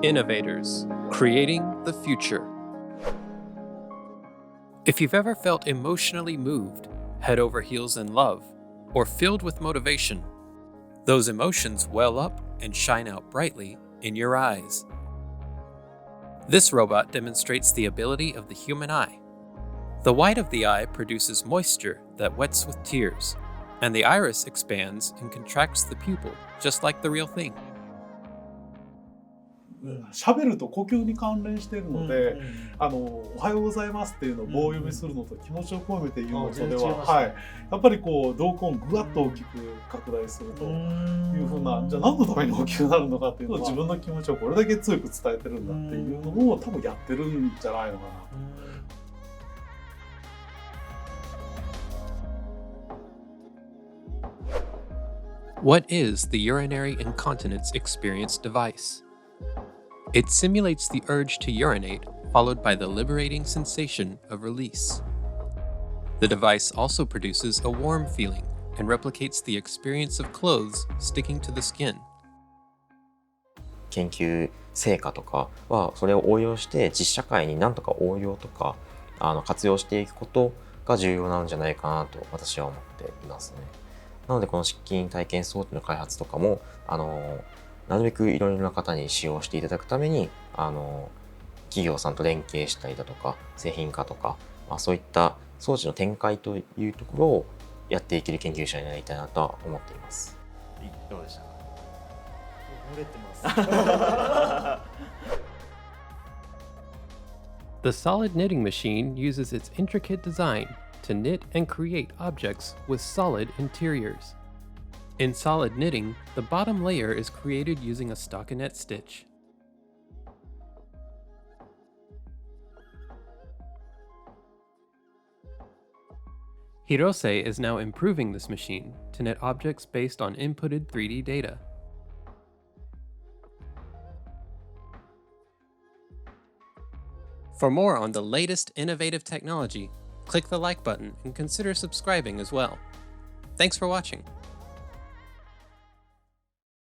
Innovators, creating the future. If you've ever felt emotionally moved, head over heels in love, or filled with motivation, those emotions well up and shine out brightly in your eyes. This robot demonstrates the ability of the human eye. The white of the eye produces moisture that wets with tears, and the iris expands and contracts the pupil, just like the real thing. 喋ると呼吸に関連しているので、おはようございますっていうのを棒読みするのと気持ちを込めて言うのとでは、はい、やっぱりこう瞳孔をぐわっと大きく拡大するというふうな、じゃあ何のために大きくなるのかっていうのは自分の気持ちをこれだけ強く伝えてるんだっていうのを多分やってるんじゃないのかなと。What is the urinary incontinence experience device? It simulates the urge to urinate, followed by the liberating sensation of release. The device also produces a warm feeling and replicates the experience of clothes sticking to the skin. 研究成果とかはそれを応用して実社会に何とか応用とか活用していくことが重要なんじゃないかなと私は思っていますね。なのでこの失禁体験装置の開発とかもなるべくいろいろな方に使用していただくために企業さんと連携したりだとか製品化とか、そういった装置の展開というところをやっていける研究者になりたいなとは思っています。どうでしたか？漏れてます。The solid knitting machine uses its intricate design to knit and create objects with solid interiors. In solid knitting, the bottom layer is created using a stockinette stitch. Hirose is now improving this machine to knit objects based on inputted 3D data. For more on the latest innovative technology, click the like button and consider subscribing as well. Thanks for watching.